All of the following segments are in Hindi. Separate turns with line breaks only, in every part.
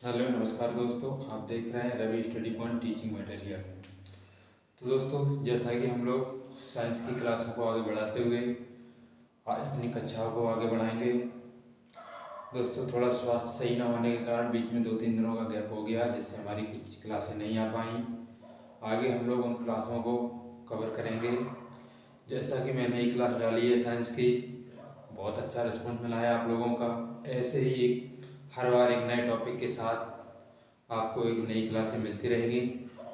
हेलो नमस्कार दोस्तों, आप देख रहे हैं Ravi study point teaching material. तो दोस्तों, जैसा कि हम लोग साइंस की क्लासों को आगे बढ़ाते हुए आज अपनी कक्षाओं को आगे बढ़ाएंगे। दोस्तों, थोड़ा स्वास्थ्य सही ना होने के कारण बीच में 2-3 दिनों का गैप हो गया, जिससे हमारी कुछ क्लासें नहीं आ पाई। आगे हम लोग उन क्लासों को कवर करेंगे। जैसा कि मैंने एक क्लास डाली है साइंस की, बहुत अच्छा रिस्पॉन्स मिला है आप लोगों का। ऐसे ही हर बार एक नए टॉपिक के साथ आपको एक नई क्लासें मिलती रहेगी,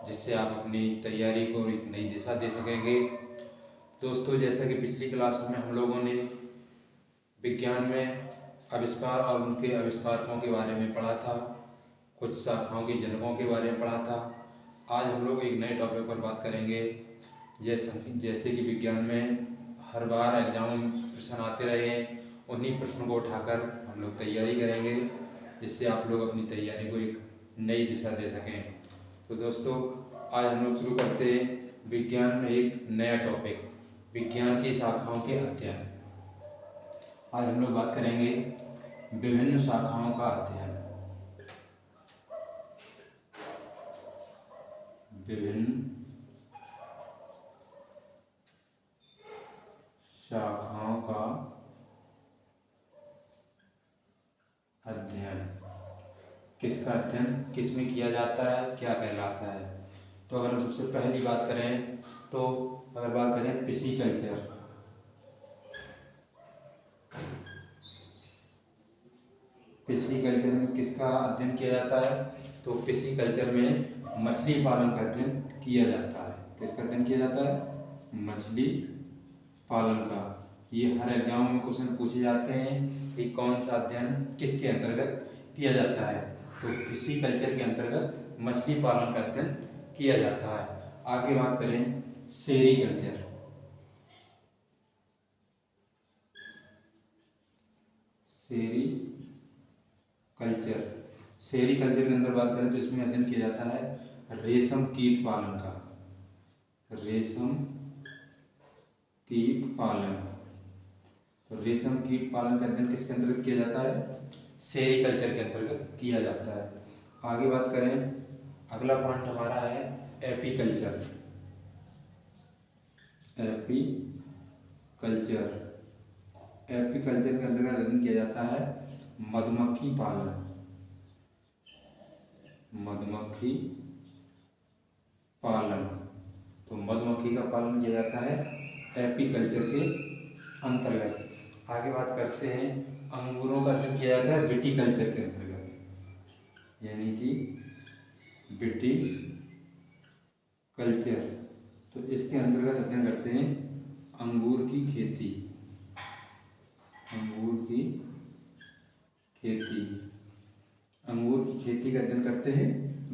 जिससे आप अपनी तैयारी को एक नई दिशा दे सकेंगे। दोस्तों, जैसा कि पिछली क्लासों में हम लोगों ने विज्ञान में आविष्कार और उनके आविष्कारकों के बारे में पढ़ा था, कुछ शाखाओं के जनकों के बारे में पढ़ा था। आज हम लोग एक नए टॉपिक पर बात करेंगे। जैसे कि विज्ञान में हर बार एग्जाम में प्रश्न आते रहे हैं, उन्हीं प्रश्नों को उठाकर हम लोग तैयारी करेंगे, जिससे आप लोग अपनी तैयारी को एक नई दिशा दे सकें। तो दोस्तों, आज हम लोग शुरू करते हैं विज्ञान में एक नया टॉपिक, विज्ञान की शाखाओं के अध्ययन। आज हम लोग बात करेंगे विभिन्न शाखाओं का अध्ययन। विभिन्न शाखाओं का अध्ययन। किसका अध्ययन किस में किया जाता है, क्या कहलाता है? तो अगर हम सबसे पहली बात करें, तो अगर बात करें पिसीकल्चर, पिसीकल्चर में किसका अध्ययन किया जाता है? तो पिसीकल्चर में मछली पालन का अध्ययन किया जाता है। किसका अध्ययन किया जाता है? मछली पालन का। ये हर एग्जाम में क्वेश्चन पूछे जाते हैं कि कौन सा अध्ययन किसके अंतर्गत किया जाता है। तो पिसीकल्चर के अंतर्गत मछली पालन का अध्ययन किया जाता है। आगे बात करें सेरीकल्चर, सेरीकल्चर, सेरीकल्चर के अंदर बात करें तो इसमें अध्ययन किया जाता है रेशम कीट पालन का। रेशम कीट पालन, तो रेशम कीट पालन का अध्ययन किसके अंतर्गत किया जाता है? सेरीकल्चर के अंतर्गत किया जाता है। आगे बात करें, अगला पॉइंट हमारा है एपीकल्चर। एपीकल्चर, एपीकल्चर के अंतर्गत अध्ययन किया जाता है मधुमक्खी पालन। मधुमक्खी पालन, तो मधुमक्खी का पालन किया जाता है एपीकल्चर के अंतर्गत। आगे बात करते हैं, अंगूरों का अध्ययन किया जाता है विटीकल्चर के अंतर्गत, यानी कि विटीकल्चर। तो इसके अंतर्गत अध्ययन करते हैं अंगूर की खेती। अंगूर की खेती, अंगूर की खेती का अध्ययन करते हैं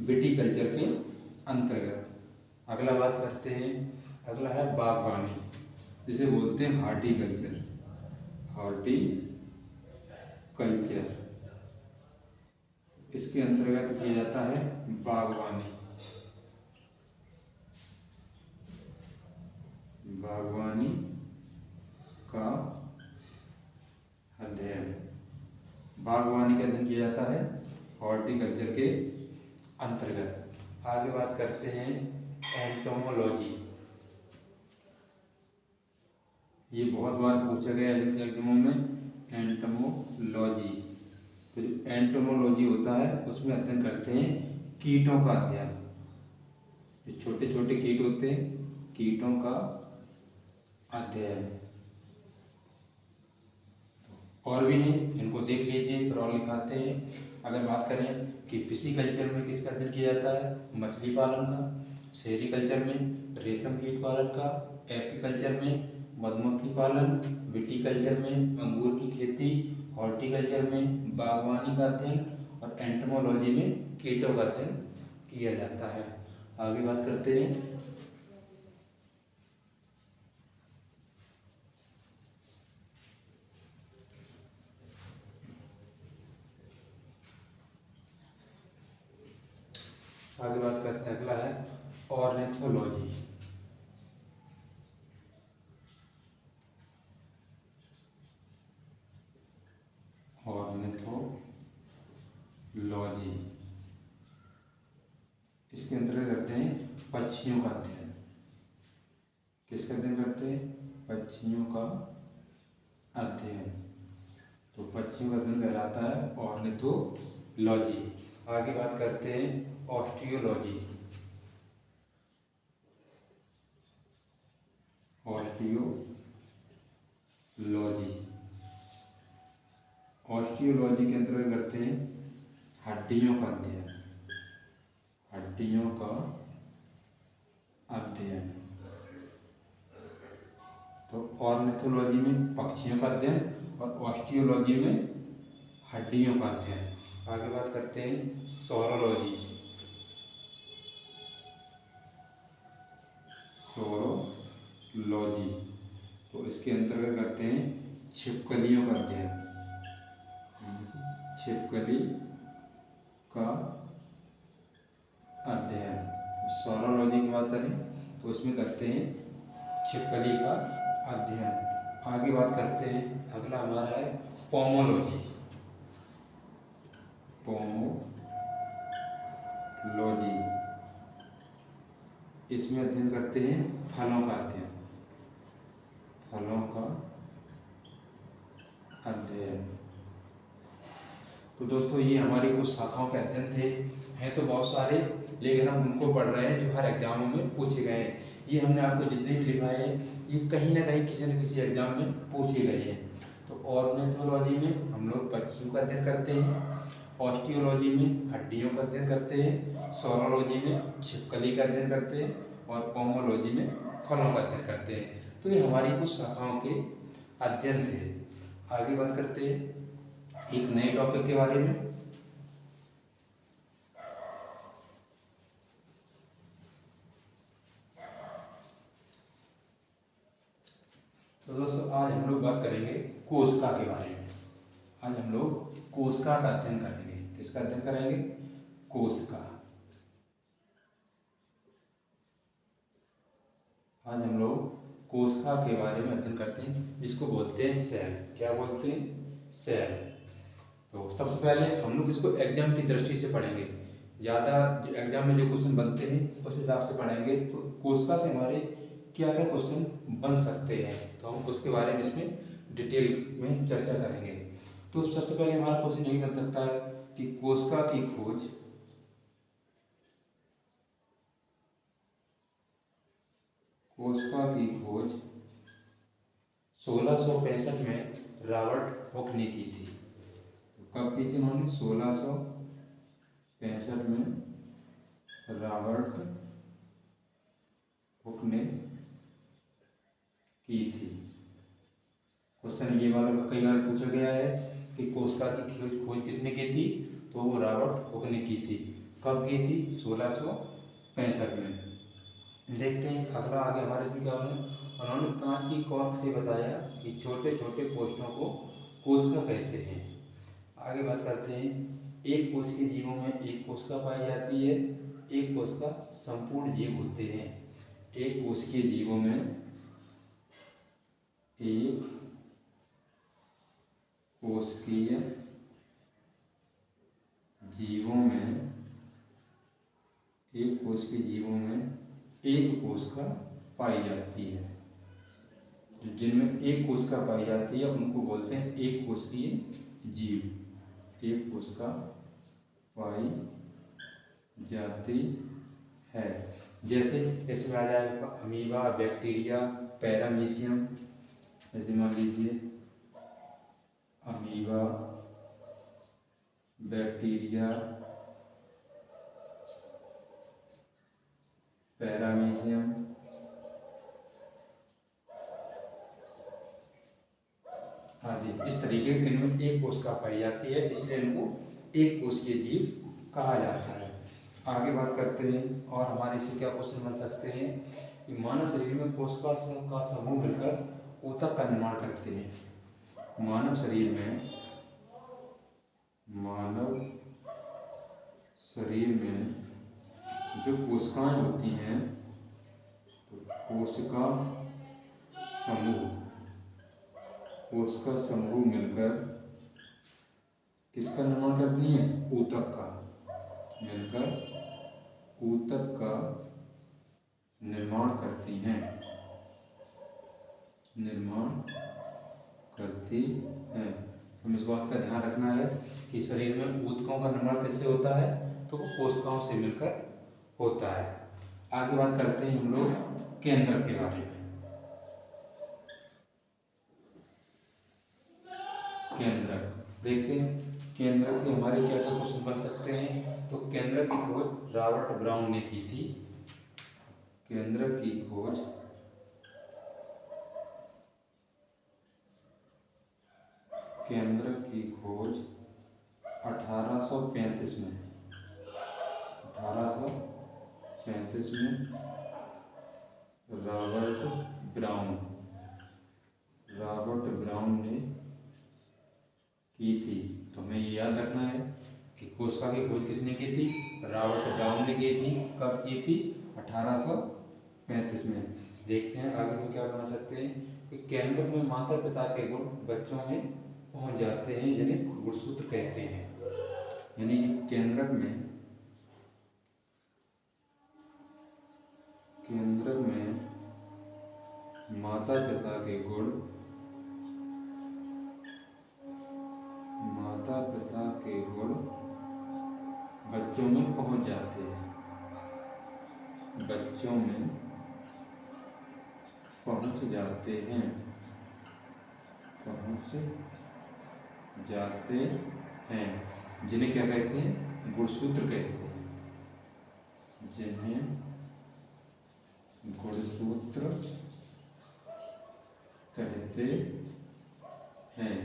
विटीकल्चर के अंतर्गत। अगला बात करते हैं, अगला है बागवानी, जिसे बोलते हैं हॉर्टिकल्चर। हॉर्टिकल्चर, इसके अंतर्गत किया जाता है बागवानी। बागवानी का अध्ययन, बागवानी का अध्ययन किया जाता है हॉर्टिकल्चर के अंतर्गत। आगे बात करते हैं एंटोमोलॉजी। ये बहुत बार पूछा गया है एग्जामों में, एंटोमोलॉजी। तो जो एंटोमोलॉजी होता है उसमें अध्ययन करते हैं कीटों का अध्ययन। जो छोटे छोटे कीट होते हैं, कीटों का अध्ययन। और भी हैं, इनको देख लीजिए, फिर और लिखाते हैं। अगर बात करें कि पिसीकल्चर में किसका अध्ययन किया जाता है? मछली पालन का। सेरीकल्चर में रेशम कीट पालन का। एपीकल्चर में मधुमक्खी पालन। विटीकल्चर में अंगूर की खेती। हॉर्टिकल्चर में बागवानी का अध्ययन। और एंटोमोलॉजी में कीटों का अध्ययन किया जाता है। आगे बात करते हैं, अगला है ऑर्निथोलॉजी। ऑर्निथोलॉजी, पक्षियों का अध्ययन। किसका अध्ययन करते हैं? पक्षियों का अध्ययन। तो पक्षियों का अध्ययन कहलाता है ऑर्निथोलॉजी। आगे बात करते हैं ऑस्टियोलॉजी। ऑस्टियोलॉजी के अंतर्गत करते हैं हड्डियों का अध्ययन। हड्डियों का अध्ययन। तो ऑर्निथोलॉजी में पक्षियों का अध्ययन और ऑस्टियोलॉजी में हड्डियों का अध्ययन। आगे बात करते हैं सोरोलॉजी। सोरोलॉजी तो इसके अंतर्गत करते हैं छिपकलियों का अध्ययन। छिपकली का अध्ययन। सोरोलॉजी की बात करें तो इसमें करते हैं छिपकली का अध्ययन। आगे बात करते हैं, अगला हमारा है पोमोलॉजी। पोमोलॉजी इसमें अध्ययन करते हैं फलों का अध्ययन। फलों का अध्ययन। तो दोस्तों ये हमारी कुछ शाखाओं के अध्ययन थे। हैं तो बहुत सारे, लेकिन हम उनको पढ़ रहे हैं जो हर एग्जामों में पूछे गए हैं। ये हमने आपको जितने भी लिखा है ये कहीं ना कहीं किसी न किसी एग्जाम में पूछे गए हैं। तो ऑर्निथोलॉजी में हम लोग पक्षियों का अध्ययन करते हैं, ऑस्टियोलॉजी में हड्डियों का अध्ययन करते हैं, सोरोलॉजी में छिपकली का अध्ययन करते हैं और पोमोलॉजी में फलों का अध्ययन करते हैं। तो ये हमारी कुछ शाखाओं के अध्ययन थे। आगे बात करते हैं एक नए टॉपिक के बारे में। तो दोस्तों आज हम लोग बात करेंगे कोशिका के बारे में। आज हम लोग कोशिका का अध्ययन करेंगे। किसका अध्ययन करेंगे? कोशिका। आज हम लोग कोशिका के बारे में अध्ययन करते हैं, जिसको बोलते हैं सेल। क्या बोलते हैं? सेल। तो सबसे पहले हम लोग इसको एग्जाम की दृष्टि से पढ़ेंगे। ज़्यादा एग्जाम में जो क्वेश्चन बनते हैं उस हिसाब से पढ़ेंगे। तो कोशिका से हमारे क्या क्या क्वेश्चन बन सकते हैं, तो हम उसके बारे में इसमें डिटेल में चर्चा करेंगे। तो सबसे पहले हमारा क्वेश्चन यही बन सकता है कि कोशिका की खोज कोशिका की खोज 1665 में रॉबर्ट हुक ने की थी। तो कब की थी उन्होंने? 1665 में रॉबर्ट हुक ने की थी। क्वेश्चन ये वाला कई बार पूछा गया है कि कोशिका की खोज किसने की थी, तो वो रॉबर्ट हुक ने की थी। कब की थी? 1665 में। देखते हैं अगला आगे हमारे इसमें क्या उन्होंने कांच की कॉर्क से बताया कि छोटे छोटे कोशिकाओं को कोशिका कहते हैं। आगे बात करते हैं एक कोश के जीवों में एक कोशिका पाई जाती है, एक कोशिका संपूर्ण जीव होते हैं। एक कोश के जीवों में एक कोशिकीय जीवों में एक कोश के जीवों में एक कोशिका पाई जाती है। जिनमें एक कोशिका पाई जाती है उनको बोलते हैं एक कोशिकीय जीव। एक कोशिका पाई जाती है। जैसे इसमें आ जाएगा अमीबा, बैक्टीरिया, पैरामीशियम। जैसे मान लीजिए अमीबा, बैक्टीरिया, पैरामीशियम आदि। इस तरीके के इनमें एक कोशिका पाई जाती है, इसलिए इनको एक कोशिकीय जीव कहा जाता है। आगे बात करते हैं और हमारे इससे क्या क्वेश्चन बन सकते हैं कि मानव शरीर में कोशिका का समूह मिलकर ऊतक का निर्माण करते हैं। मानव शरीर में जो कोशिकाएं होती हैं, तो कोशिका समूह मिलकर किसका निर्माण करती हैं? ऊतक का। मिलकर ऊतक का निर्माण करती हैं, निर्माण करती हैं। हमें इस बात का ध्यान रखना है कि शरीर में ऊतकों का निर्माण किससे होता है, तो वो कोशिकाओं से मिलकर होता है। आगे बात करते हैं हम लोग केंद्रक के बारे में। केंद्रक देखते हैं, केंद्रक से हमारे क्या क्या क्वेश्चन बन सकते हैं। तो केंद्रक की खोज रॉबर्ट ब्राउन ने की थी। केंद्रक की खोज केंद्रक की खोज 1835 में 1835 में रॉबर्ट ब्राउन ने की थी। तो हमें ये याद रखना है कि कोशिका की खोज किसने की थी, रॉबर्ट ब्राउन ने की थी। कब की थी, 1835 में। देखते हैं आगे हम क्या बना सकते हैं कि केंद्रक में माता पिता के गुण बच्चों में पहुंच जाते हैं, जिन्हें गुणसूत्र कहते हैं। यानी कि केंद्रक में माता पिता के गुण बच्चों में पहुंच जाते हैं, पहुंच जाते हैं, जिन्हें क्या कहते हैं, गुणसूत्र कहते हैं, जिन्हें गुणसूत्र कहते हैं।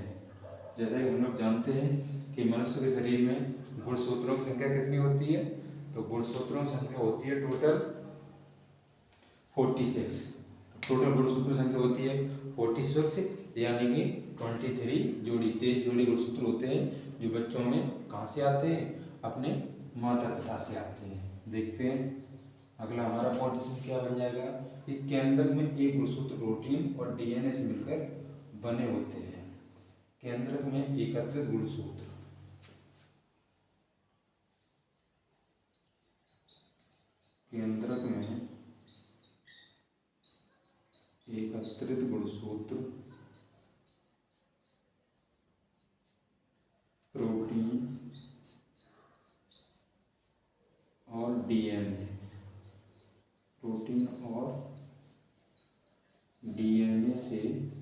जैसा कि हम लोग जानते हैं कि मनुष्य के शरीर में गुणसूत्रों की संख्या कितनी होती है, तो गुणसूत्रों की संख्या होती है टोटल 46। टोटल गुणसूत्र संख्या होती है 46, यानी कि 23 जोड़ी, 23 जोड़ी गुणसूत्र होते हैं, जो बच्चों में कहाँ से आते हैं, अपने माता पिता से आते हैं। देखते हैं अगला हमारा पॉइंट क्या बन जाएगा कि केंद्रक में एक गुणसूत्र प्रोटीन और डीएनए से मिलकर बने होते हैं। केंद्रक में एकत्रित गुणसूत्र, प्रोटीन और डीएनए से मिलकर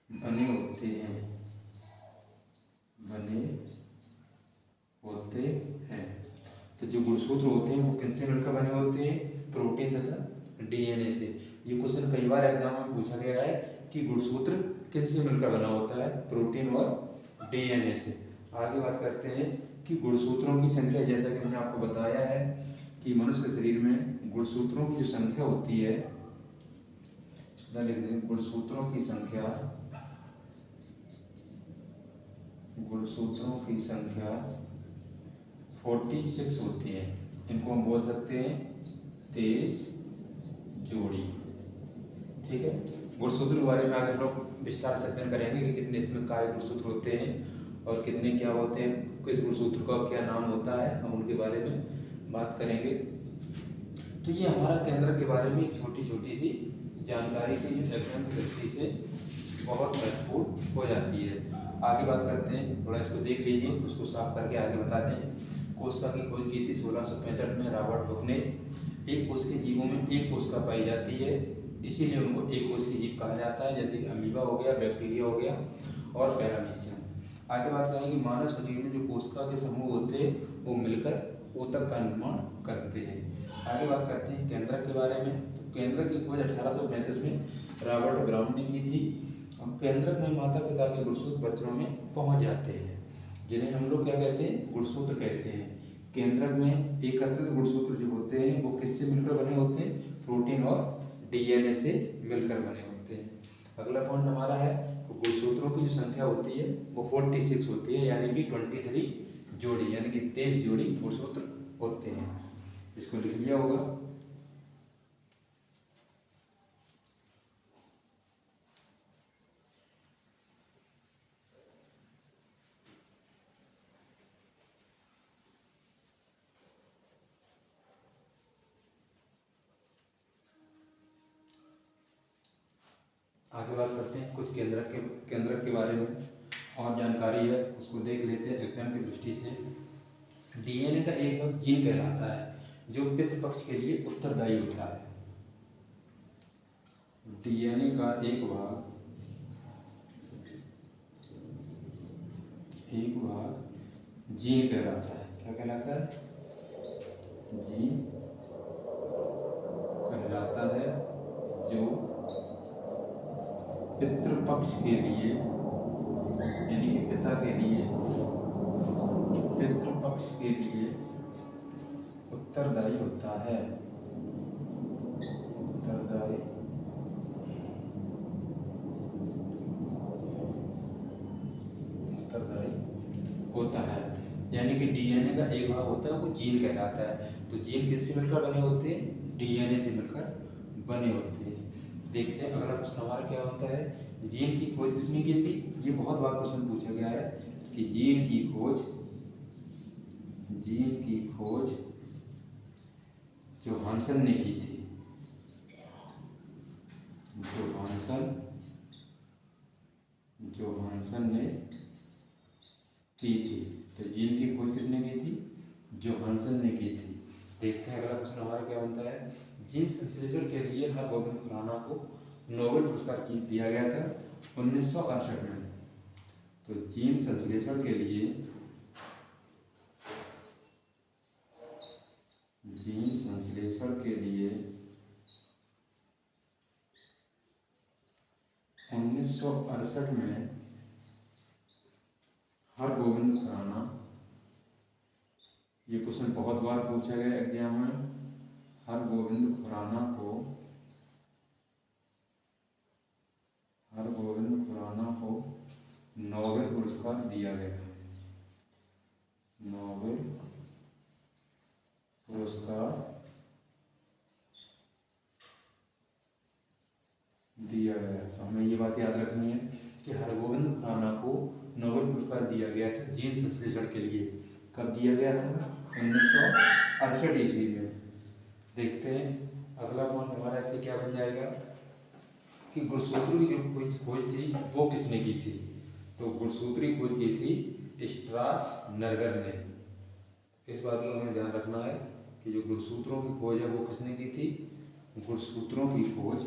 बने होते हैं। तो जो गुणसूत्र होते हैं वो किनसे मिलकर बने होते हैं, प्रोटीन तथा डीएनए से। ये क्वेश्चन कई बार एग्जाम में पूछा गया है कि गुणसूत्र किनसे मिलकर बना होता है, प्रोटीन और डीएनए से। आगे बात करते हैं कि गुणसूत्रों की संख्या, जैसा कि मैंने आपको बताया है कि मनुष्य के शरीर में गुणसूत्रों की जो संख्या होती है, गुणसूत्रों की संख्या 46 होती है। इनको हम बोल सकते हैं 23 जोड़ी। ठीक है, गुणसूत्र के बारे में आगे हम लोग विस्तार से अध्ययन करेंगे कि कितने इसमें कार्य गुणसूत्र होते हैं और कितने क्या होते हैं, किस गुणसूत्र का क्या नाम होता है, हम उनके बारे में बात करेंगे। तो ये हमारा केंद्रक के बारे में एक छोटी छोटी सी जानकारी थी, जो एग्जाम की दृष्टि से बहुत महत्वपूर्ण हो जाती है। आगे बात करते हैं, थोड़ा इसको देख लीजिए तो उसको साफ करके आगे बताते हैं। कोशिका की खोज की थी 1665 में रॉबर्ट हुक ने। एक कोश के जीवों में एक कोशिका पाई जाती है, इसीलिए उनको एक कोश की जीव कहा जाता है, जैसे कि अमीबा हो गया, बैक्टीरिया हो गया और पैरामीशियम। आगे बात करेंगे मानव शरीर में जो कोशिका के समूह होते हैं वो मिलकर ऊतक का निर्माण करते हैं। आगे बात करते हैं केंद्रक के बारे में। तो केंद्रक की खोज 1835 में रॉबर्ट ब्राउन ने की थी। अब केंद्रक में माता पिता के गुणसूत्र बच्चों में पहुंच जाते हैं, जिन्हें हम लोग क्या कहते हैं, गुणसूत्र कहते हैं। केंद्रक में एकत्रित गुणसूत्र जो होते हैं वो किससे मिलकर बने होते हैं, प्रोटीन और डीएनए से मिलकर बने होते हैं। अगला पॉइंट हमारा है तो गुणसूत्रों की जो संख्या होती है वो 46 होती है, यानी कि 23 जोड़ी, यानी कि 23 जोड़ी गुणसूत्र होते हैं। इसको लिख लिया होगा। आगे बात करते हैं कुछ केंद्रक के बारे में और जानकारी है उसको देख लेते हैं एग्जाम की दृष्टि से। डीएनए का एक भाग जीन कहलाता है जो पितृ पक्ष के लिए उत्तरदायी होता है। डीएनए का एक भाग जीन कहलाता है। क्या कहलाता है? जीन कहलाता है जो पितृपक्ष के लिए यानी कि पिता के लिए पितृपक्ष के लिए उत्तरदायी होता है। उत्तरदायी होता है यानी कि डीएनए का एक भाग होता है वो जीन कहलाता है। तो जीन किससे मिलकर बने होते हैं? डीएनए से मिलकर बने होते हैं। देखते हैं अगला प्रश्न हमारा क्या होता है। जीन की खोज किसने की थी? ये बहुत बार क्वेश्चन पूछा गया है कि जीन की खोज जोहानसन ने की थी। जोहानसन ने की थी। तो जीन की खोज किसने की थी? जोहानसन ने की थी। देखते हैं अगला प्रश्न हमारा क्या बनता है। जीन संश्लेषण के लिए हरगोबिंद खुराना को नोबेल पुरस्कार दिया गया था 1968 में। तो जीन संश्लेषण के लिए 1968 में हरगोबिंद खुराना, ये क्वेश्चन बहुत बार पूछा गया एग्जाम में, हरगोबिंद खुराना को नोबेल पुरस्कार दिया गया। नोबेल पुरस्कार दिया गया। तो हमें ये बात याद रखनी है कि हरगोबिंद खुराना को नोबेल पुरस्कार दिया गया था जीन संश्लेषण के लिए। कब दिया गया था? 1968 ईस्वी में। देखते हैं अगला पॉइंट हमारा ऐसे क्या बन जाएगा कि गुणसूत्र की जो खोज थी वो किसने की थी? तो गुणसूत्र की खोज की थी स्ट्रासनगर ने। इस बात को हमें ध्यान रखना है कि जो गुणसूत्रों की खोज है वो किसने की थी? गुणसूत्रों की खोज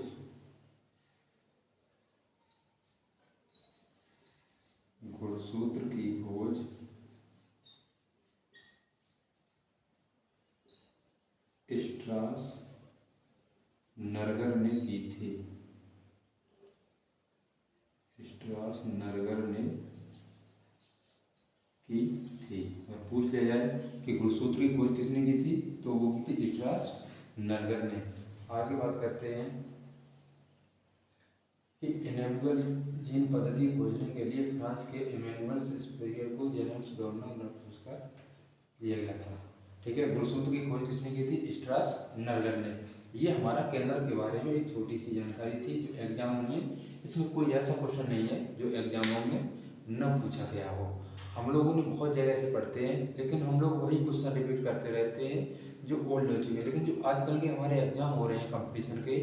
स्ट्रासनगर ने की थी। स्ट्रासनगर ने की थी। और पूछ लिया जाए कि गुणसूत्र की खोज किसने की थी? तो वो की थी स्ट्रासनगर ने। आगे बात करते हैं कि इनेबल जीन पद्धति खोजने के लिए फ्रांस के इमैनुअल स्पेरियर को जेम्स गवर्नर पुरस्कार दिया गया था। ठीक है, गुणसूत्र की खोज किसने की थी? स्ट्रासनगर ने। ये हमारा केंद्र के बारे में एक छोटी सी जानकारी थी जो एग्जामों में, इसमें कोई ऐसा क्वेश्चन नहीं है जो एग्जामों में न पूछा गया हो। हम लोगों ने बहुत जगह से पढ़ते हैं लेकिन हम लोग वही क्वेश्चन रिपीट करते रहते हैं जो ओल्ड हो चुके हैं। लेकिन जो आजकल के हमारे एग्जाम हो रहे हैं कंपटीशन के,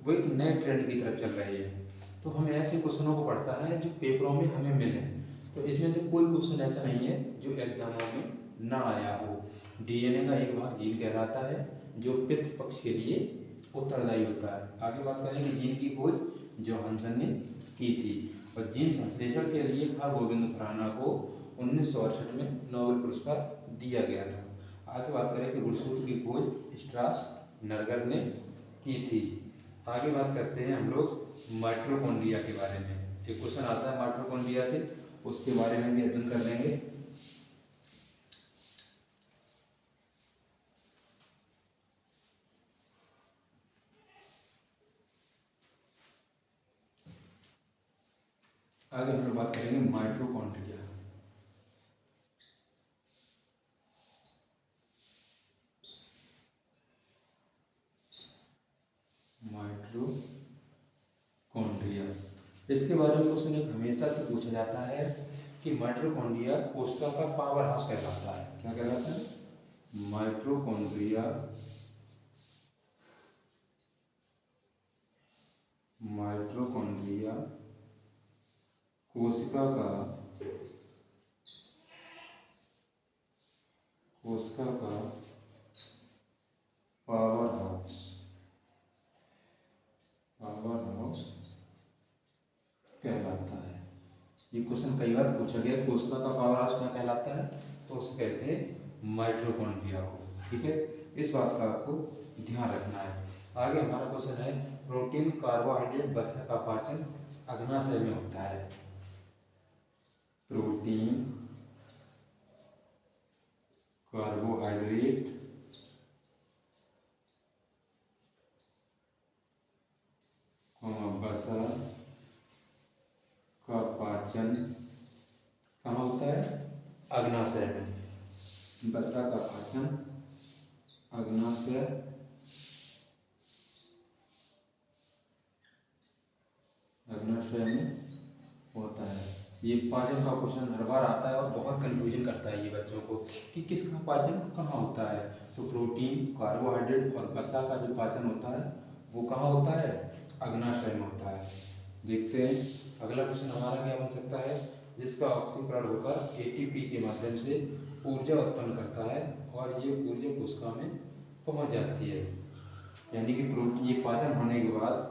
वो एक नए ट्रेंड की तरफ चल रहे हैं। तो हमें ऐसे क्वेश्चनों को पढ़ता है जो पेपरों में हमें मिले। तो इसमें से कोई क्वेश्चन ऐसा नहीं है जो एग्जामों में ना आया हो। डीएनए का एक भाग जीन कहलाता है जो पितृ पक्ष के लिए उत्तरदायी होता है। आगे बात करें कि जीन की खोज जोहानसन ने की थी और जीन संश्लेषण के लिए हरगोबिंद खुराना को 1968 में नोबेल पुरस्कार दिया गया था। आगे बात करें कि गुणसूत्र की खोज स्ट्रासनगर ने की थी। आगे बात करते हैं हम लोग माइटोकॉन्ड्रिया के बारे में। एक क्वेश्चन आता है माइटोकॉन्ड्रिया से, उसके बारे में भी अध्ययन कर लेंगे। आगे हम लोग बात करेंगे माइटोकॉन्ड्रिया। माइटोकॉन्ड्रिया, इसके बारे में क्वेश्चन एक हमेशा से पूछा जाता है कि माइटोकॉन्ड्रिया कोशिका का पावर हाउस कहलाता है। क्या कहलाता है? माइटोकॉन्ड्रिया माइटोकॉन्ड्रिया कोशिका का पावर हाउस कहलाता है। ये क्वेश्चन कई बार पूछा गया, कोशिका का पावर हाउस क्या कहलाता है, तो उसे कहते हैं माइटोकॉन्ड्रिया को। ठीक है, इस बात का आपको ध्यान रखना है। आगे हमारा क्वेश्चन है, प्रोटीन, कार्बोहाइड्रेट, वसा का पाचन अग्नाशय में होता है। प्रोटीन, कार्बोहाइड्रेट, वसा का पाचन कहाँ होता है, अग्नाशय में। वसा का पाचन अग्नाशय में होता है। ये पाचन का क्वेश्चन हर बार आता है और बहुत कंफ्यूजन करता है ये बच्चों को कि किसका पाचन कहाँ होता है। तो प्रोटीन, कार्बोहाइड्रेट और वसा का जो पाचन होता है वो कहाँ होता है, अग्नाशय में होता है। देखते हैं अगला क्वेश्चन हमारा क्या बन सकता है, जिसका ऑक्सीकरण होकर एटीपी के माध्यम से ऊर्जा उत्पन्न करता है और ये ऊर्जा कोशिका में पहुंच जाती है। यानी कि प्रोटीन, ये पाचन होने के बाद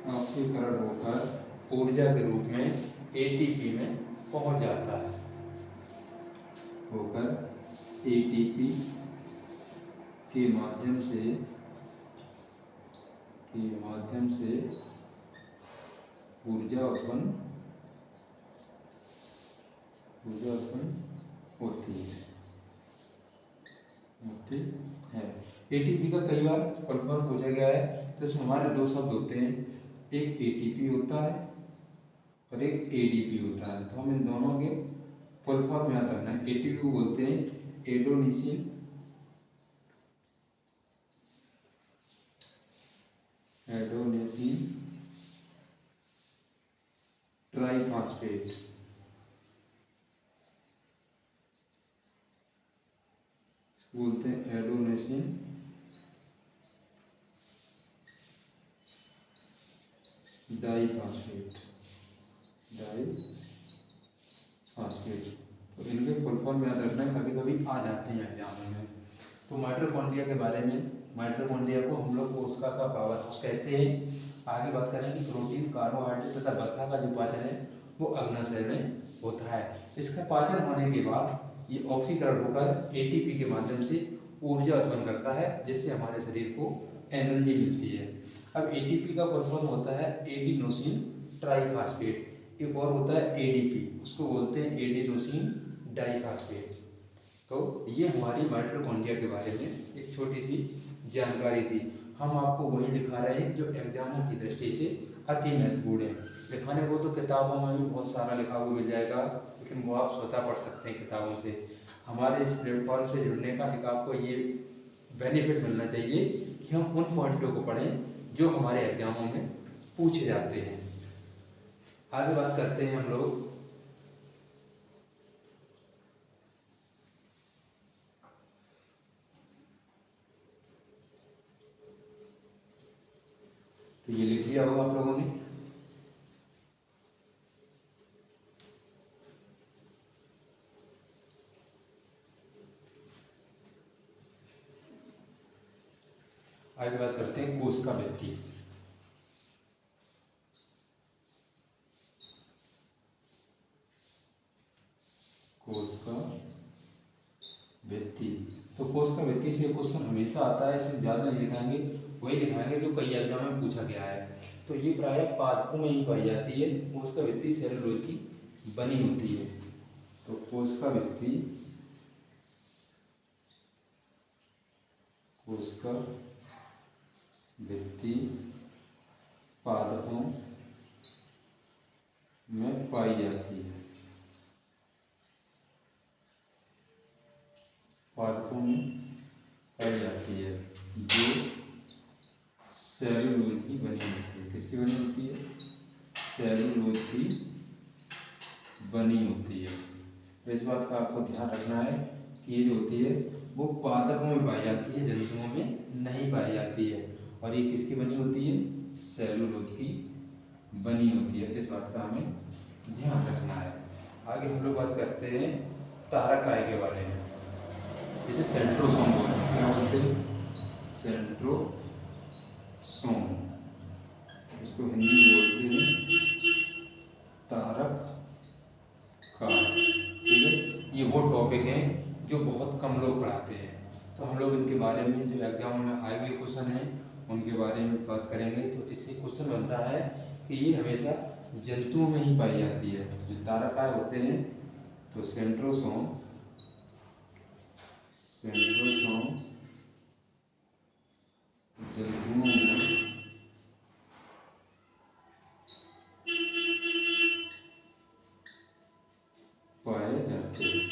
ऑक्सीकरण होकर ऊर्जा के रूप में एटीपी में पहुंच जाता है। एटीपी के माध्यम से ऊर्जा उत्पन्न होती है। एटीपी का कई बार फुल फॉर्म पूछा गया है, तो इसमें हमारे दो शब्द होते हैं, एक एटीपी होता है और एक एडीपी होता है। तो हम इन दोनों के फुल फॉर्म याद रखना है। एटीपी को बोलते हैं एडोनिसिन ट्राइफॉस्फेट, बोलते हैं एडोनिसिन डाइफॉस्फेट। तो इनके फुल फॉर्म याद रखना है, कभी कभी आ जाते हैं एग्जाम में। तो माइटोकॉन्ड्रिया के बारे में, माइटोकॉन्ड्रिया को हम लोग कोशिका का पावर हाउस कहते हैं। आगे बात करें कि प्रोटीन, कार्बोहाइड्रेट तथा वसा का जो पाचन है वो अग्नाशय में होता है। इसका पाचन होने के बाद ये ऑक्सीकरण होकर एटीपी के माध्यम से ऊर्जा उत्पन्न करता है, जिससे हमारे शरीर को एनर्जी मिलती है। अब एटीपी का फुल फॉर्म होता है एडिनोसिन ट्राइफॉस्फेट। एक और होता है एडीपी, उसको बोलते हैं एडिनोसिन डाइफॉस्फेट। तो ये हमारी माइटोकॉन्ड्रिया के बारे में एक छोटी सी जानकारी थी। हम आपको वही दिखा रहे हैं जो एग्जामों की दृष्टि से अति महत्वपूर्ण है। लिखाने को तो किताबों में भी बहुत सारा लिखा हुआ मिल जाएगा, लेकिन वो आप स्वतः पढ़ सकते हैं किताबों से। हमारे इस प्लेटफॉर्म से जुड़ने का एक आपको ये बेनिफिट मिलना चाहिए कि हम उन पॉइंटों को पढ़ें जो हमारे एग्जामों में पूछे जाते हैं। आगे बात करते हैं हम लोग तो ये लिख लिया होगा आप लोगों ने। आगे बात करते हैं कोशिका भित्ति। कोशिका भित्ति, तो कोशिका भित्ति से क्वेश्चन हमेशा आता है, इसमें ज़्यादा नहीं लिखाएंगे, वही लिखाएंगे जो कई एग्जाम में पूछा गया है। तो ये प्रायः पादपों में ही पाई जाती है। कोशिका भित्ति सेलुलोज की बनी होती है। तो कोशिका भित्ति पादपों में पाई जाती है। पादपों में पाई जाती है जो सेलुलोज की बनी होती है। किसकी बनी होती है? सेलुलोज की बनी होती है। तो इस बात का आपको ध्यान रखना है कि ये जो होती है वो पादपों में पाई जाती है, जंतुओं में नहीं पाई जाती है। और ये किसकी बनी होती है? सेलुलोज की बनी होती है। इस बात का हमें ध्यान रखना है। आगे हम लोग बात करते हैं तारक काय के बारे में, जिसे सेंट्रोसोम बोलते हैं। क्या बोलते हैं? सेंट्रोसोम। इसको हिंदी में बोलते हैं तारक काय। ठीक है, ये वो टॉपिक है जो बहुत कम लोग पढ़ाते हैं, तो हम लोग इनके बारे में जो एग्जाम में आए हुए क्वेश्चन हैं उनके बारे में बात करेंगे। तो इससे क्वेश्चन बनता है कि ये हमेशा जंतुओं में ही पाई जाती है। जो तारक काय होते हैं तो सेंट्रोसोम जंतुओं में पाए जाते हैं।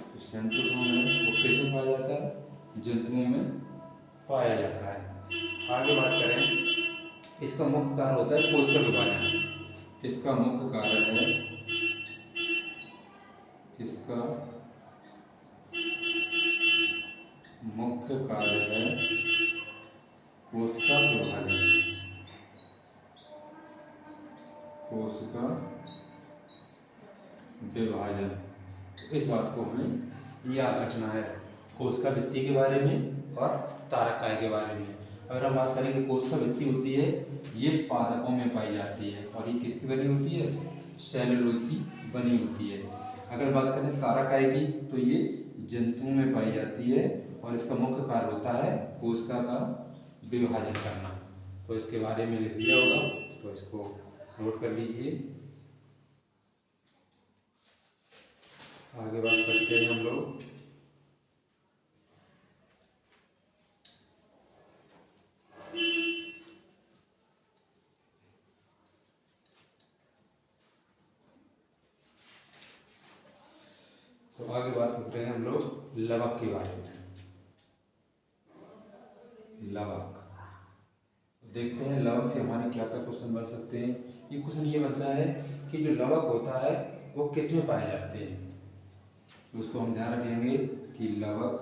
तो सेंट्रोसोम है वो कैसे पाया जाता है? जंतुओं में पाया जाता है। आगे बात करें, इसका मुख्य कारण होता है कोशिका विभाजन। इसका मुख्य कारण है कोशिका विभाजन। कोशिका विभाजन, इस बात को हमें याद रखना है कोशिका भित्ति के बारे में और तारक काय के बारे में। अगर हम बात करें कि कोशिका भित्ति होती है ये पादपों में पाई जाती है, और ये किसकी बनी होती है? सेलुलोज की बनी होती है। अगर बात करें तारक काय की तो ये जंतुओं में पाई जाती है, और इसका मुख्य कार्य होता है कोशिका का विभाजन करना। तो इसके बारे में लिख दिया होगा, तो इसको नोट कर लीजिए। आगे बात करते हैं हम लोग लवक के बारे में। लवक देखते हैं लवक से हमारे क्या क्या क्वेश्चन बन सकते हैं। ये क्वेश्चन ये बनता है कि जो लवक होता है वो किस में पाए जाते हैं, तो उसको हम ध्यान रखेंगे कि लवक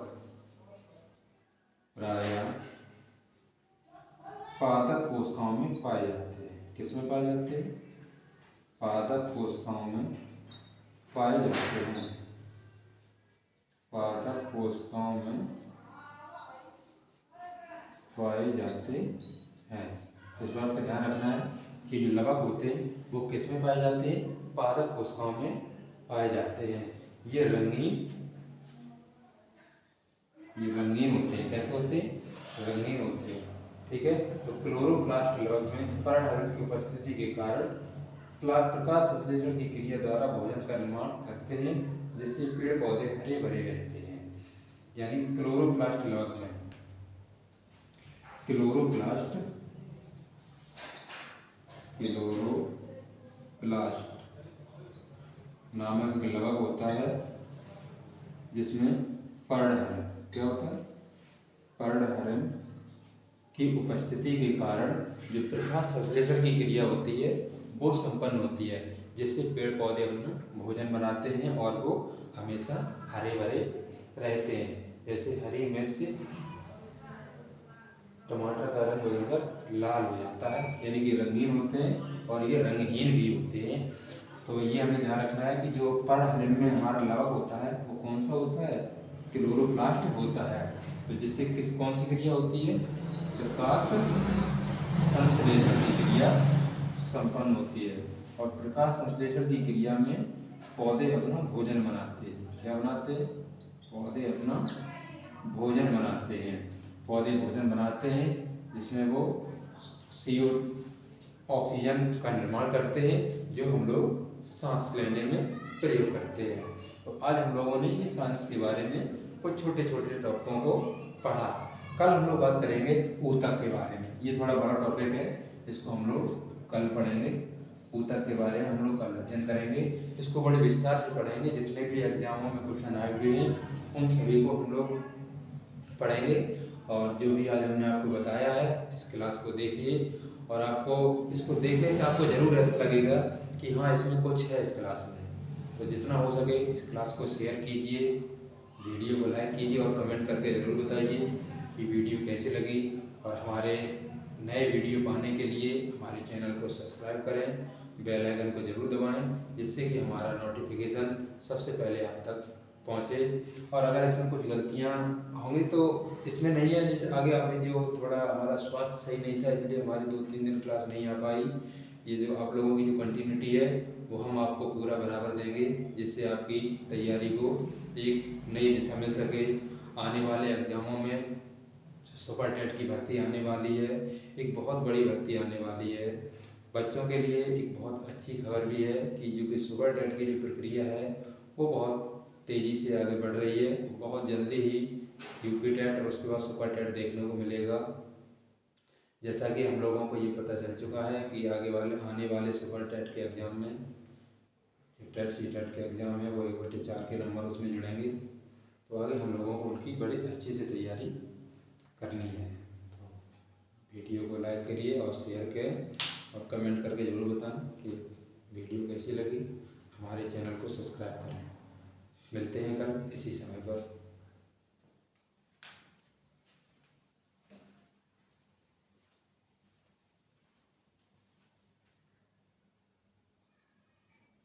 प्रायः पादप कोशिकाओं में पाए जाते हैं। किस में पाए जाते हैं? पादप कोशिकाओं में पाए जाते हैं। पादप कोशिकाओं में पाए जाते हैं। इस बात का ध्यान रखना है कि जो लवक होते हैं वो किस में पाए जाते हैं? पादप कोशिकाओं में पाए जाते हैं। ये रंगीन होते हैं। कैसे होते हैं? रंगीन होते हैं। ठीक है, तो क्लोरोप्लास्ट लवक में पर्णहरण की उपस्थिति के कारण प्रकाश संश्लेषण की क्रिया द्वारा भोजन का निर्माण करते हैं, जिससे पेड़ पौधे हरे भरे रहते हैं। यानी क्लोरोप्लास्ट लवक में क्लोरोप्लास्ट नामक लवक होता है जिसमें पर्णहरण क्या होता है? पर्णहरण की उपस्थिति के कारण जो प्रकाश संश्लेषण की क्रिया होती है वो संपन्न होती है, जिससे पेड़ पौधे अपना भोजन बनाते हैं और वो हमेशा हरे भरे रहते हैं। जैसे हरी मिर्च टमाटर का रंग बदलकर लाल हो जाता है, यानी कि रंगीन होते हैं और ये रंगहीन भी होते हैं। तो ये हमें ध्यान रखना है कि जो पर्णहरण में हमारा लवक होता है वो कौन सा होता है? क्लोरोप्लास्ट होता है। तो जिससे कौन सी क्रिया होती है? प्रकाश संश्लेषण की क्रिया संपन्न होती है, और प्रकाश संश्लेषण की क्रिया में पौधे अपना भोजन बनाते हैं। क्या बनाते हैं? पौधे अपना भोजन बनाते हैं। पौधे भोजन बनाते हैं जिसमें वो CO ऑक्सीजन का निर्माण करते हैं, जो हम लोग सांस लेने में प्रयोग करते हैं। तो आज हम लोगों ने ये साइंस के बारे में कुछ छोटे छोटे टॉपिकों को पढ़ा। कल हम लोग बात करेंगे ऊतक के बारे में। ये थोड़ा बड़ा टॉपिक है, इसको हम लोग कल पढ़ेंगे। ऊतक के बारे में हम लोग कल अध्ययन करेंगे। इसको बड़े विस्तार से पढ़ेंगे। जितने भी एग्जामों में क्वेश्चन आए हुए हैं उन सभी को हम लोग पढ़ेंगे, और जो भी आज हमने आपको बताया है इस क्लास को देखिए और आपको इसको देखने से आपको ज़रूर ऐसा लगेगा कि हाँ इसमें कुछ है इस क्लास में। तो जितना हो सके इस क्लास को शेयर कीजिए, वीडियो को लाइक कीजिए और कमेंट करके ज़रूर बताइए कि वीडियो कैसी लगी। और हमारे नए वीडियो पाने के लिए हमारे चैनल को सब्सक्राइब करें, बेल आइकन को ज़रूर दबाएं, जिससे कि हमारा नोटिफिकेशन सबसे पहले आप तक पहुँचे। और अगर इसमें कुछ गलतियाँ होंगी तो इसमें नहीं है, जैसे आगे आपने जो थोड़ा हमारा स्वास्थ्य सही नहीं था इसलिए हमारी 2-3 दिन क्लास नहीं आ पाई। ये जो आप लोगों की जो कंटिन्यूटी है वो हम आपको पूरा बराबर देंगे, जिससे आपकी तैयारी को एक नई दिशा मिल सके। आने वाले एग्ज़ामों में सुपर टेट की भर्ती आने वाली है, एक बहुत बड़ी भर्ती आने वाली है। बच्चों के लिए एक बहुत अच्छी खबर भी है कि जो कि सुपर टेट की जो प्रक्रिया है वो बहुत तेज़ी से आगे बढ़ रही है। बहुत जल्दी ही यूपी टेट और उसके बाद सुपर टेट देखने को मिलेगा। जैसा कि हम लोगों को ये पता चल चुका है कि आने वाले सुपर टेट के एग्ज़ाम में जो टेट सी टेट के एग्ज़ाम है वो 1/4 के नंबर उसमें जुड़ेंगे। तो आगे हम लोगों को उनकी बड़ी अच्छे से तैयारी करनी है। तो वीडियो को लाइक करिए और शेयर करें और कमेंट करके ज़रूर बताएं कि वीडियो कैसी लगी। हमारे चैनल को सब्सक्राइब करें। मिलते हैं कल इसी समय पर।